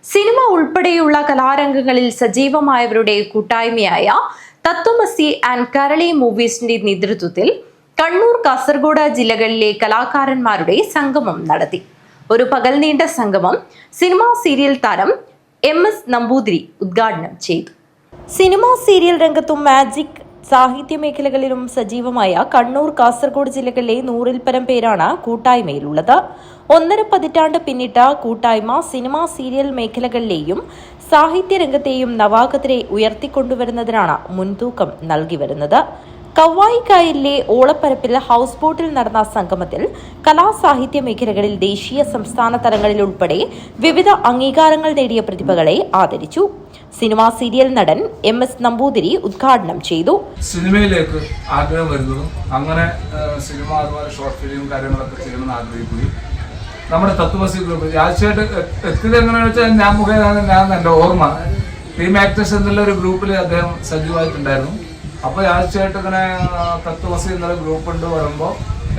Cinema ഉൾപ്പെടെയുള്ള കലാരംഗങ്ങളിൽ സജീവമായവരുടെ കൂട്ടായ്മയായ തത്വമസി and കരളി മൂവീസിന്റെ നേതൃത്വത്തിൽ കണ്ണൂർ, കാസർഗോഡ് ജില്ലകളിലെ കലാകാരന്മാരുടെ സംഗമം നടത്തി. ഒരു പകൽ നീണ്ട സംഗമം സിനിമാ സീരിയൽ താരം MS നമ്പൂതിരി ഉദ്ഘാടനം ചെയ്തു. സിനിമാ സീരിയൽ രംഗത്തും മാജിക് സാഹിത്യ മേഖലകളിലും സജീവമായ കണ്ണൂർ, കാസർഗോഡ് ജില്ലകളിലെ 100-ൽ പരം പേരാണ് കൂട്ടായ്മയിലുള്ളത്. 1.5 പതിറ്റാണ്ട് പിന്നിട്ട കൂട്ടായ്മ സിനിമാ സീരിയൽ മേഖലകളിലെയും സാഹിത്യ രംഗത്തെയും നവാഗതരെ ഉയർത്തിക്കൊണ്ടുവരുന്നതിനാണ് മുൻതൂക്കം നൽകി വരുന്നത്. കവ്വായിക്കായലിലെ ഓളപ്പരപ്പിൽ ഹൌസ് ബോട്ടിൽ നടന്ന സംഗമത്തിൽ കലാസാഹിത്യ മേഖലകളിൽ ദേശീയ, സംസ്ഥാന തലങ്ങളിൽ ഉൾപ്പെടെ വിവിധ അംഗീകാരങ്ങൾ നേടിയ പ്രതിഭകളെ ആദരിച്ചു. സിനിമാ സീരിയൽ നടൻ MS നമ്പൂതിരി ഉദ്ഘാടനം ചെയ്തു. സിനിമയിലേക്ക് ആഗ്രഹം വരുന്നതും അങ്ങനെ സിനിമ അതുപോലെ ഷോർട്ട് ഫിലിം കാര്യങ്ങളൊക്കെ ചെയ്യണമെന്ന് ആഗ്രഹിക്കുകയും നമ്മുടെ തത്വമസി ഗ്രൂപ്പ് ആഴ്ചയായിട്ട് എത്തിയത് എങ്ങനെയാണെന്ന് വെച്ചാൽ ഞാൻ മുഖേന എൻ്റെ ഓർമ്മ ടീം ആക്ടേഴ്സ് എന്നുള്ള ഒരു ഗ്രൂപ്പിൽ അദ്ദേഹം സജീവമായിട്ടുണ്ടായിരുന്നു. അപ്പോൾ ആഴ്ചയായിട്ട് ഇങ്ങനെ തത്വമസി എന്നുള്ള ഗ്രൂപ്പ് ഉണ്ട് വരുമ്പോൾ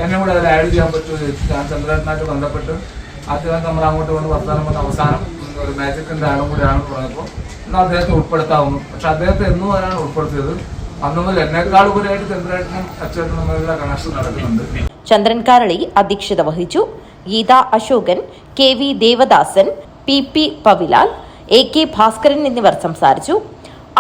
എന്നെ കൂടെ അതിൽ ആഡ് ചെയ്യാൻ പറ്റുമോ? ഞാൻ ചന്ദ്രനായിട്ട് ബന്ധപ്പെട്ട് ആദ്യമായി നമ്മൾ അങ്ങോട്ട് കൊണ്ട് വർത്തമാനം വന്ന അവസാനം ഒരു മാജിക്കിൻ്റെ ആളും കൂടെയാണെന്ന് പറഞ്ഞപ്പോൾ എന്നാൽ അദ്ദേഹത്തെ ഉൾപ്പെടുത്താവുന്നു. പക്ഷെ അദ്ദേഹത്തെ എന്നും അതിനാണ് ഉൾപ്പെടുത്തിയത്. അന്ന് മുതൽ എന്നേക്കാൾ ഉപരിയായിട്ട് ചന്ദ്രേട്ടനും അച്ചേട്ടനും തമ്മിലുള്ള കണക്ഷൻ നടക്കുന്നുണ്ട്. ചന്ദ്രൻ കാരളി അധ്യക്ഷത വഹിച്ചു. Geetha Ashokan, KV Devadasan, PP പവിലാൽ, AK Bhaskaran എന്നിവർ സംസാരിച്ചു.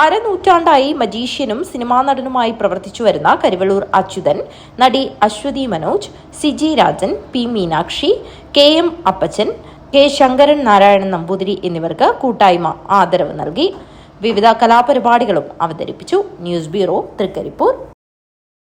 അരനൂറ്റാണ്ടായി മജീഷ്യനും സിനിമാ നടനുമായി പ്രവർത്തിച്ചു വരുന്ന കരിവള്ളൂർ അച്യുതൻ, നടി അശ്വതി മനോജ്, സിജി രാജൻ, P മീനാക്ഷി, KM അപ്പച്ചൻ, K ശങ്കരൻ നാരായണൻ നമ്പൂതിരി എന്നിവർക്ക് കൂട്ടായ്മ ആദരവ് നൽകി. വിവിധ കലാപരിപാടികളും അവതരിപ്പിച്ചു. News bureau, Trikaripur.